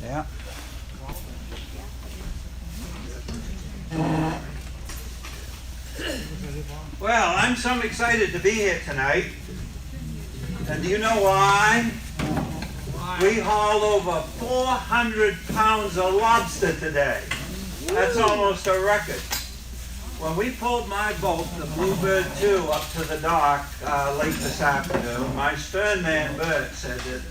Yeah. Well, I'm so excited to be here tonight. And do you know why? We hauled over 400 pounds of lobster today. That's almost a record. When we pulled my boat, the Bluebird 2, up to the dock late this afternoon, my sternman Bert said that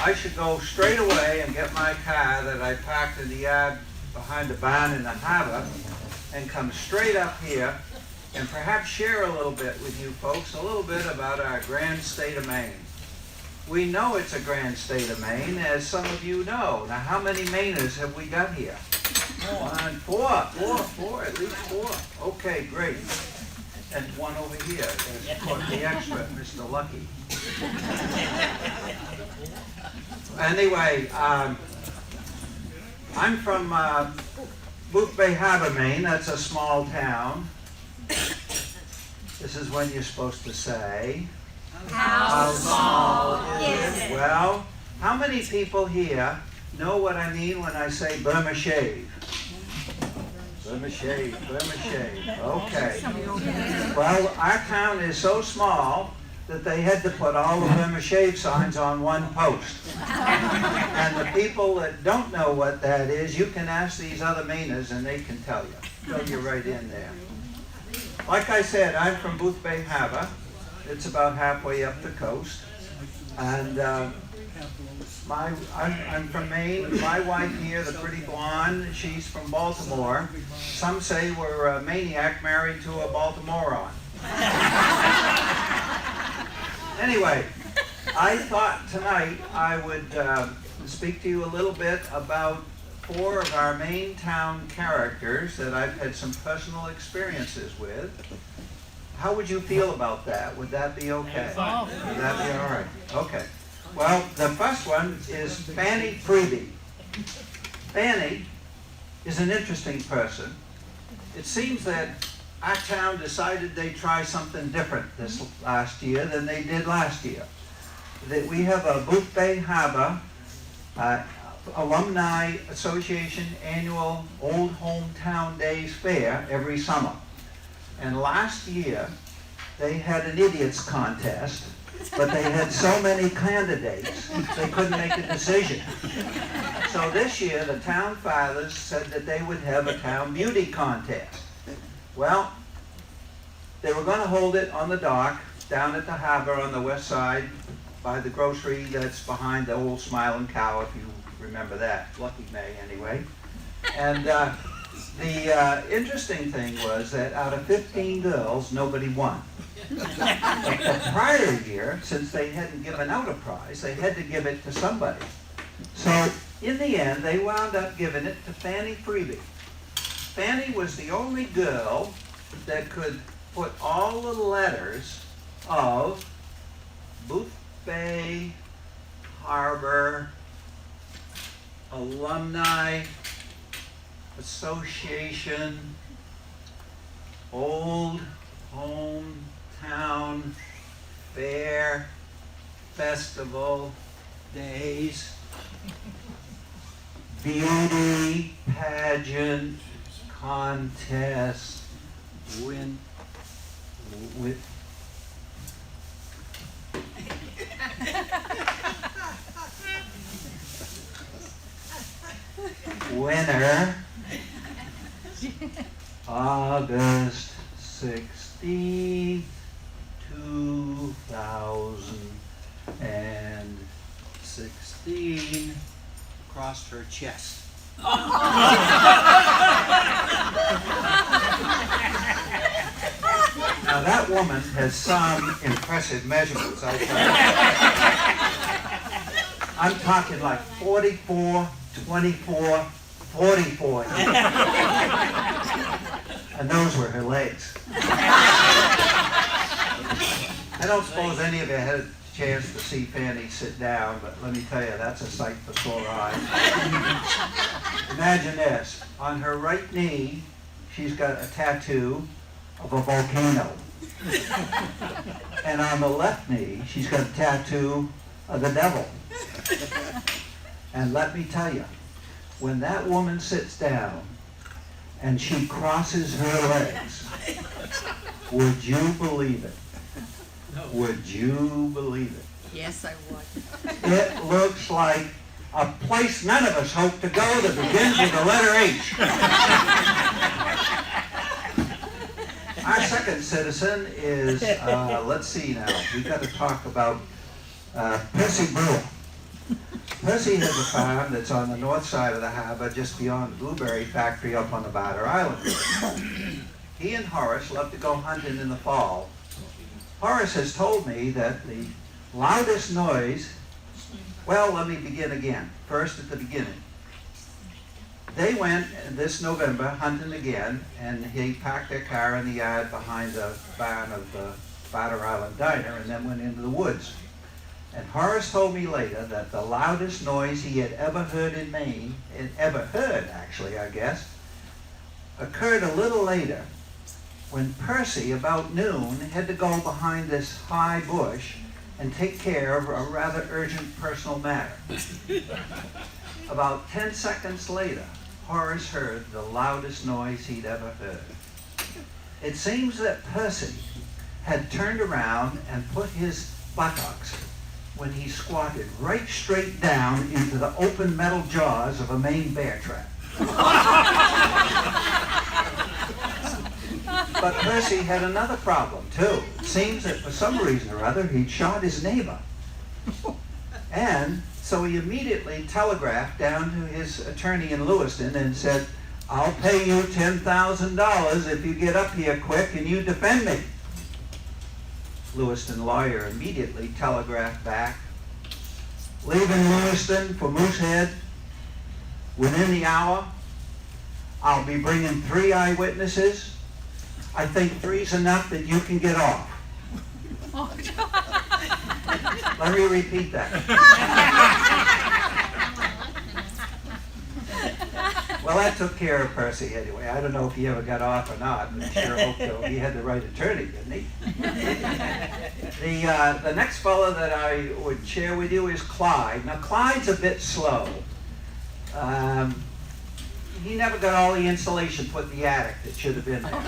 I should go straight away and get my car that I parked in the yard behind the barn in the harbor and come straight up here and perhaps share a little bit with you folks, a little bit about our grand state of Maine. We know it's a grand state of Maine, as some of you know. Now, how many Mainers have we got here? Four, at least four. Okay, great. And one over here, the expert, Mr. Lucky. Anyway, I'm from Boothbay Harbor, Maine. That's a small town. This is when you're supposed to say, how small is it? Well, how many people here know what I mean when I say Burma shave? Burma shave, Burma shave. Okay. Well, our town is so small that they had to put all the Burma shave signs on one post. And the people that don't know what that is, you can ask these other Mainers and they can tell you. Fill you right in there. Like I said, I'm from Boothbay Harbor. It's about halfway up the coast. And I'm from Maine. My wife here, the pretty blonde, she's from Baltimore. Some say we're a maniac married to a Baltimorean. Anyway, I thought tonight I would speak to you a little bit about four of our Maine town characters that I've had some personal experiences with. How would you feel about that? Would that be okay? Would that be all right? Okay. Well, the first one is Fanny Freebie. Fanny is an interesting person. It seems that our town decided they'd try something different this last year than they did last year. That we have a Boothbay Harbor Alumni Association annual Old Hometown Days Fair every summer. And last year, they had an idiots contest, but they had so many candidates, they couldn't make a decision. So this year, the town fathers said that they would have a town beauty contest. Well, they were going to hold it on the dock, down at the harbor on the west side, by the grocery that's behind the old Smiling Cow, if you remember that. Lucky May, anyway. And the interesting thing was that out of 15 girls, nobody won. But the prior year, since they hadn't given out a prize, they had to give it to somebody. So in the end, they wound up giving it to Fanny Freebie. Fanny was the only girl that could put all the letters of Boothbay Harbor Alumni Association Old Hometown Fair Festival Days Beauty Pageant Contest winner. August 16, 2016, across her chest. Now that woman has some impressive measurements, I tell you. I'm talking like 44, 24, 44. And those were her legs. I don't suppose any of you had a chance to see Fanny sit down, but let me tell you, that's a sight for sore eyes. Imagine this. On her right knee, she's got a tattoo of a volcano. And on the left knee, she's got a tattoo of the devil. And let me tell you, when that woman sits down and she crosses her legs, would you believe it? Would you believe it? Yes, I would. It looks like a place none of us hope to go that begins with the letter H. Our second citizen is, let's see now, we've got to talk about Percy Brewer. Percy has a farm that's on the north side of the harbor, just beyond the blueberry factory up on the Batter Island. He and Horace love to go hunting in the fall. Horace has told me that the loudest noise, well, let me begin again, first at the beginning. They went this November hunting again, and he parked their car in the yard behind the barn of the Batter Island Diner and then went into the woods. And Horace told me later that the loudest noise he had ever heard in Maine, and ever heard actually, I guess, occurred a little later when Percy, about noon, had to go behind this high bush and take care of a rather urgent personal matter. About 10 seconds later, Horace heard the loudest noise he'd ever heard. It seems that Percy had turned around and put his buttocks, when he squatted, right straight down into the open metal jaws of a Maine bear trap. But Percy had another problem, too. It seems that for some reason or other, he'd shot his neighbor. And so he immediately telegraphed down to his attorney in Lewiston and said, "I'll pay you $10,000 if you get up here quick and you defend me." Lewiston lawyer immediately telegraphed back, "Leaving Lewiston for Moosehead within the hour. I'll be bringing 3 eyewitnesses. I think 3's enough that you can get off." Let me repeat that. Well, that took care of Percy anyway. I don't know if he ever got off or not, but I sure hope so. He had the right attorney, didn't he? The next fellow that I would share with you is Clyde. Now, Clyde's a bit slow. He never got all the insulation put in the attic that should have been there.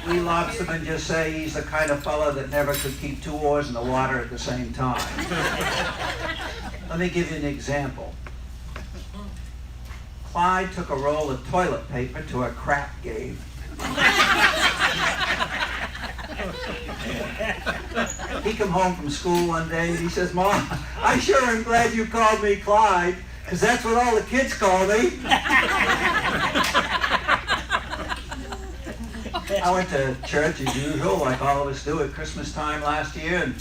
We lobster and just say he's the kind of fellow that never could keep 2 oars in the water at the same time. Let me give you an example. Clyde took a roll of toilet paper to a crap game. He come home from school one day and he says, "Mom, I sure am glad you called me Clyde, because that's what all the kids call me." I went to church as usual, like all of us do at Christmas time last year, and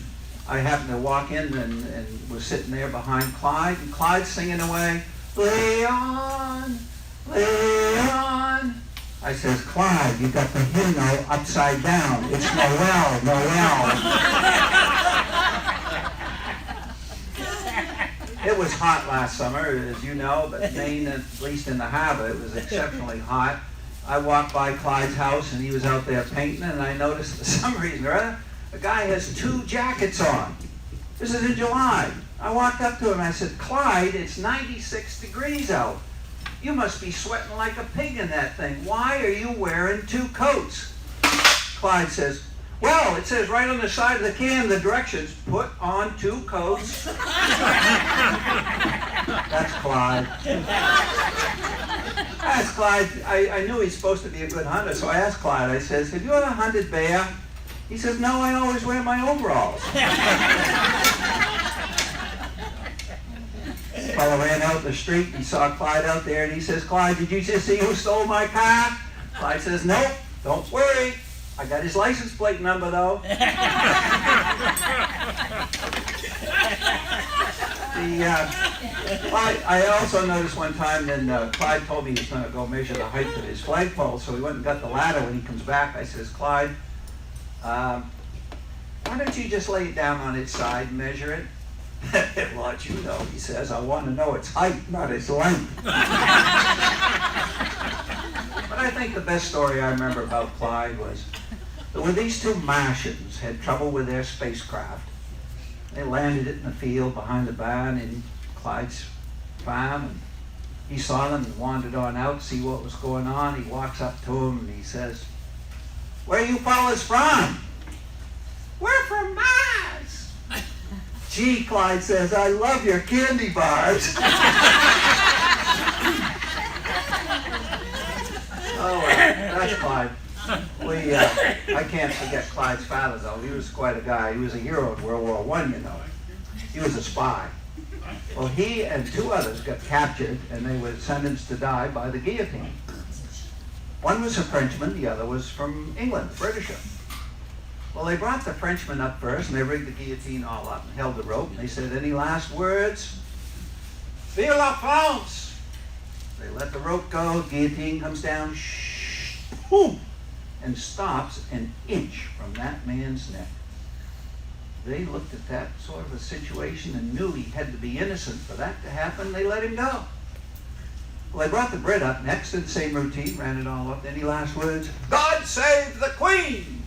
I happened to walk in and was sitting there behind Clyde, and Clyde's singing away, "Leon, Leon." I says, "Clyde, you got the hymnal upside down. It's Noel, Noel." It was hot last summer, as you know, but Maine, at least in the harbor, it was exceptionally hot. I walked by Clyde's house and he was out there painting, and I noticed for some reason or other, the guy has 2 jackets on. This is in July. I walked up to him and I said, "Clyde, it's 96 degrees out. You must be sweating like a pig in that thing. Why are you wearing 2 coats?" Clyde says, "Well, it says right on the side of the can, the directions, put on 2 coats." That's Clyde. I asked Clyde, I knew he's supposed to be a good hunter, so I asked Clyde, I says, "Have you ever hunted bear?" He says, "No, I always wear my overalls." Fellow ran out the street and saw Clyde out there, and he says, "Clyde, did you just see who stole my car?" Clyde says, "Nope, don't worry. I got his license plate number, though." I also noticed one time, then Clyde told me he was going to go measure the height of his flagpole, so he went and got the ladder. When he comes back, I says, "Clyde, why don't you just lay it down on its side and measure it?" "Well, as you know," he says, "I want to know its height, not its length." But I think the best story I remember about Clyde was that when these 2 Martians had trouble with their spacecraft, They landed it in the field behind the barn in Clyde's farm, and he saw them and wandered on out to see what was going on. He walks up to them and he says, "Where are you fellas from?" "We're from Mars." "Gee," Clyde says, "I love your candy bars." Oh, that's Clyde. I can't forget Clyde's father, though. He was quite a guy. He was a hero in World War I, you know. He was a spy. Well, he and two others got captured, and they were sentenced to die by the guillotine. One was a Frenchman, the other was from England, a Britisher. Well, they brought the Frenchman up first, and they rigged the guillotine all up and held the rope, and they said, "Any last words?" "Vive la France!" They let the rope go, guillotine comes down, shh, boom, and stops an inch from that man's neck. They looked at that sort of a situation and knew he had to be innocent for that to happen. They let him go. Well, they brought the Brit up next to the same routine, ran it all up. Any last words? "God save the Queen!"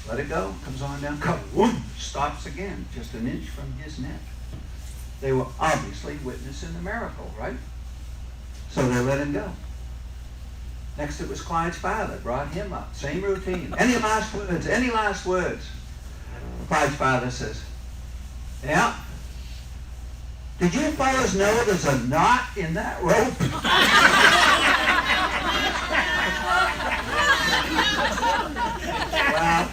Let it go, comes on down, kaboom, stops again, just an inch from his neck. They were obviously witnessing a miracle, right? So they let him go. Next it was Clyde's father, brought him up, same routine. "Any last words? Any last words?" Clyde's father says, "Yeah. Did you fellas know there's a knot in that rope?" Well,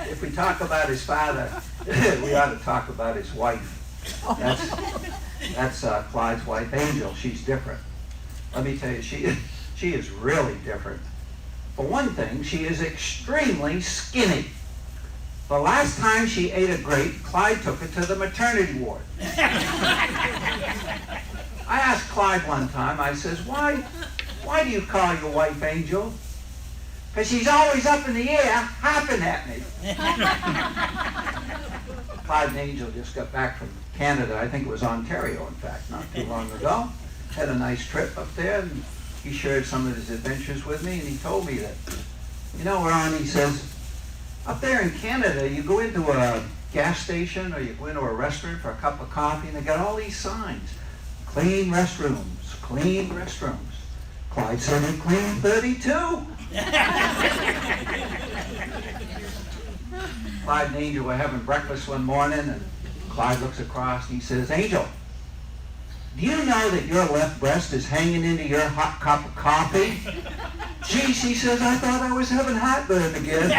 if we talk about his father, we ought to talk about his wife. That's Clyde's wife, Angel. She's different. Let me tell you, she is really different. For one thing, she is extremely skinny. The last time she ate a grape, Clyde took her to the maternity ward. I asked Clyde one time, I says, why do you call your wife Angel?" "Because she's always up in the air, hopping at me." Clyde and Angel just got back from Canada. I think it was Ontario, in fact, not too long ago. Had a nice trip up there, and he shared some of his adventures with me, and he told me that, Ron, he says, up there in Canada, you go into a gas station or you go into a restaurant for a cup of coffee, and they got all these signs. Clean restrooms, clean restrooms. Clyde said he cleaned 32. Clyde and Angel were having breakfast one morning, and Clyde looks across and he says, "Angel, do you know that your left breast is hanging into your hot cup of coffee?" "Gee," she says, "I thought I was having heartburn again."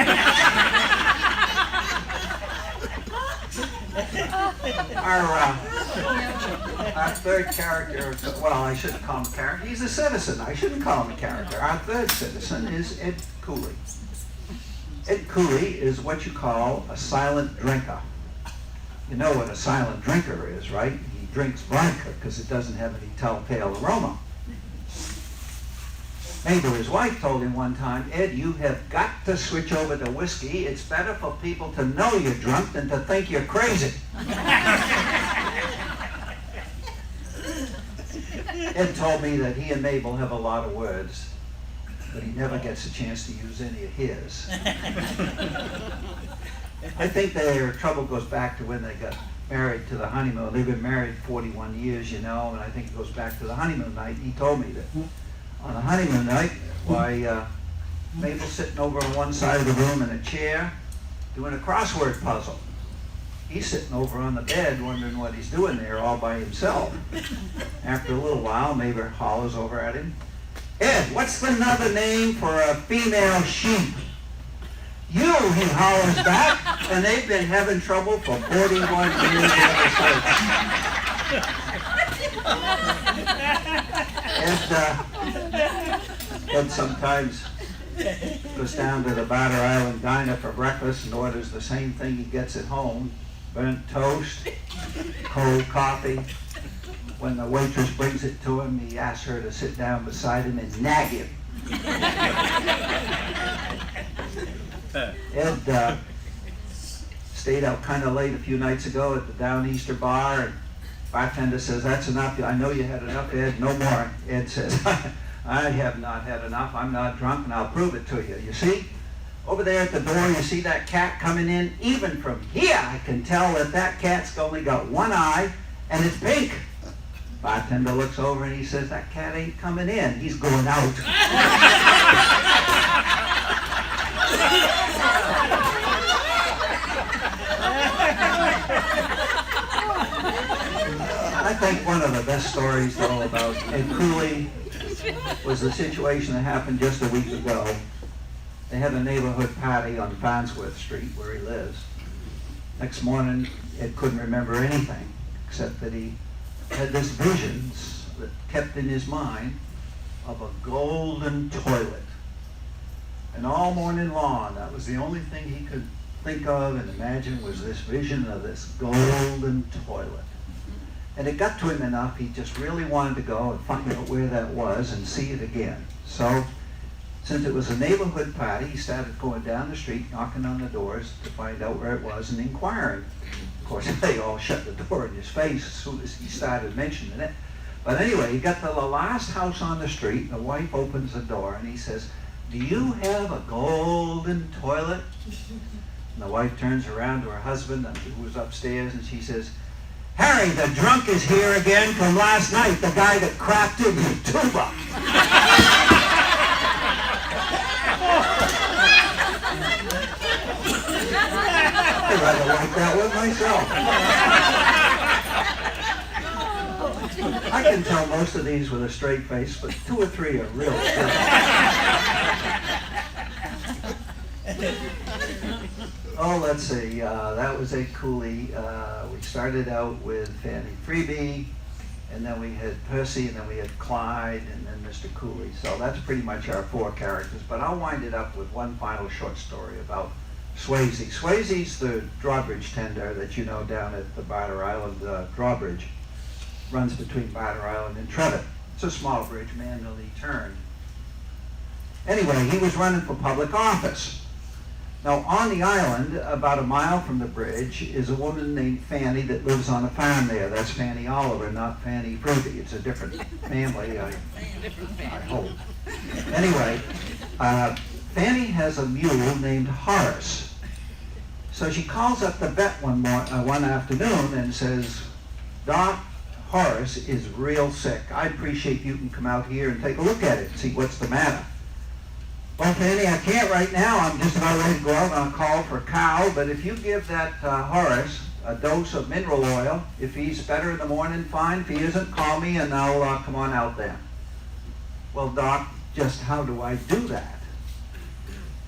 Our third character, well, I shouldn't call him a character. He's a citizen. I shouldn't call him a character. Our third citizen is Ed Cooley. Ed Cooley is what you call a silent drinker. You know what a silent drinker is, right? He drinks vodka because it doesn't have any telltale aroma. Maybe his wife told him one time, "Ed, you have got to switch over to whiskey. It's better for people to know you're drunk than to think you're crazy." Ed told me that he and Mabel have a lot of words, but he never gets a chance to use any of his. I think their trouble goes back to when they got married to the honeymoon. They've been married 41 years, and I think it goes back to the honeymoon night. He told me that on the honeymoon night, Mabel's sitting over on one side of the room in a chair doing a crossword puzzle. He's sitting over on the bed wondering what he's doing there all by himself. After a little while, Mabel hollers over at him, "Ed, what's another name for a female sheep?" "You," he hollers back, and they've been having trouble for 41 years ever since. Ed sometimes goes down to the Batter Island Diner for breakfast and orders the same thing he gets at home: burnt toast, cold coffee. When the waitress brings it to him, he asks her to sit down beside him and nag him. Ed stayed out kind of late a few nights ago at the Downeaster bar, and bartender says, "That's enough. I know you had enough, Ed. No more." Ed says, "I have not had enough. I'm not drunk, and I'll prove it to you. You see, Over there at the door, you see that cat coming in. Even from here, I can tell that that cat's only got one eye, and it's pink. Bartender looks over and he says, that cat ain't coming in. He's going out. I think one of the best stories, though, about Ed Cooley was the situation that happened just a week ago. They had a neighborhood party on Farnsworth Street where he lives. Next morning, Ed couldn't remember anything except that he had this vision that kept in his mind of a golden toilet. And all morning long, that was the only thing he could think of and imagine was this vision of this golden toilet. And it got to him enough, he just really wanted to go and find out where that was and see it again. So, since it was a neighborhood party, he started going down the street, knocking on the doors to find out where it was and inquiring. Of course, they all shut the door in his face as soon as he started mentioning it. But anyway, he got to the last house on the street, and the wife opens the door, and he says, do you have a golden toilet? And the wife turns around to her husband, who was upstairs, and she says, Harry, the drunk is here again from last night, the guy that crapped in your tuba. I'd rather like that one myself. I can tell most of these with a straight face, but 2 or 3 are real good. Oh, let's see. That was Ed Cooley. We started out with Fanny Freebie, and then we had Percy, and then we had Clyde, and then Mr. Cooley. So that's pretty much our 4 characters. But I'll wind it up with one final short story about Swayze. Swayze's the drawbridge tender that you know down at the Barter Island drawbridge. Runs between Barter Island and Trevitt. It's a small bridge, manually turned. Anyway, he was running for public office. Now, on the island, about a mile from the bridge, is a woman named Fanny that lives on a farm there. That's Fanny Oliver, not Fanny Fruity. It's a different family, I hope. Anyway, Fanny has a mule named Horace. So she calls up the vet one afternoon and says, Doc, Horace is real sick. I appreciate you can come out here and take a look at it and see what's the matter. Well, Fanny, I can't right now. I'm just about ready to go out on a call for Cow, but if you give that Horace a dose of mineral oil, if he's better in the morning, fine. If he isn't, call me and I'll come on out then. Well, Doc, just how do I do that?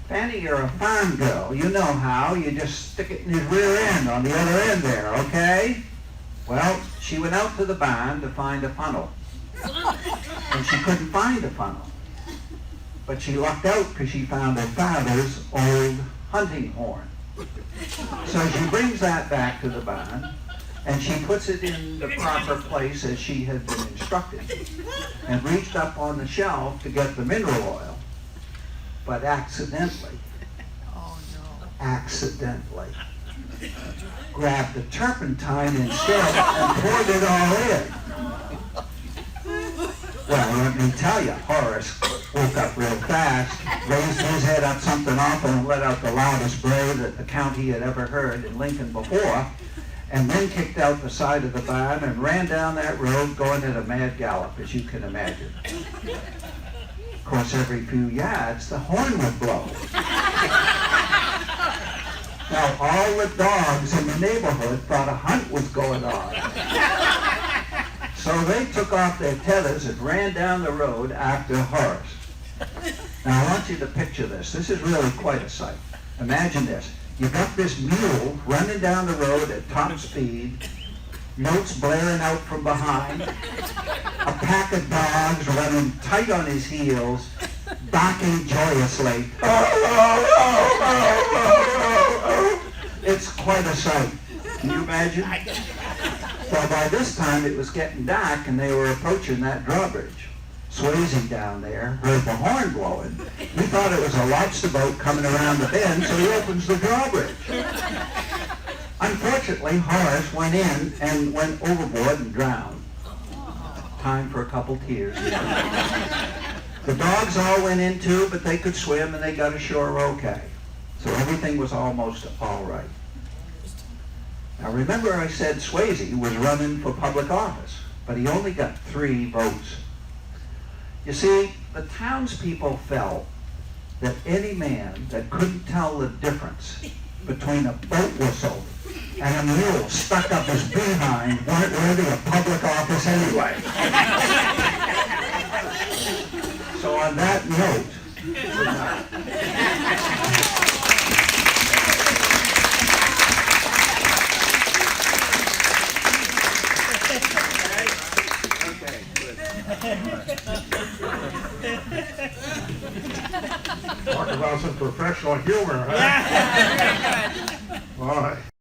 Fanny, you're a farm girl. You know how. You just stick it in his rear end on the other end there, okay? Well, she went out to the barn to find a funnel, and she couldn't find a funnel. But she lucked out because she found her father's old hunting horn. So she brings that back to the barn, and she puts it in the proper place as she had been instructed, and reached up on the shelf to get the mineral oil, but accidentally, grabbed the turpentine instead and poured it all in. Well, let me tell you, Horace woke up real fast, raised his head up something awful and let out the loudest bray that the county had ever heard in Lincoln before, and then kicked out the side of the barn and ran down that road going at a mad gallop, as you can imagine. Of course, every few yards, the horn would blow. Now, all the dogs in the neighborhood thought a hunt was going on. So they took off their tethers and ran down the road after Horace. Now I want you to picture this. This is really quite a sight. Imagine this. You've got this mule running down the road at top speed, notes blaring out from behind, a pack of dogs running tight on his heels, barking joyously. It's quite a sight. Can you imagine? Well, by this time it was getting dark and they were approaching that drawbridge. Swayze down there heard the horn blowing. He thought it was a lobster boat coming around the bend, so he opens the drawbridge. Unfortunately, Horace went in and went overboard and drowned. Time for a couple tears. The dogs all went in too, but they could swim and they got ashore okay. So everything was almost all right. Now remember I said Swayze was running for public office, but he only got 3 votes. You see, the townspeople felt that any man that couldn't tell the difference between a boat whistle and a mule stuck up his behind weren't worthy of public office anyway. So on that note, good night. Talk about some professional humor, huh? All right.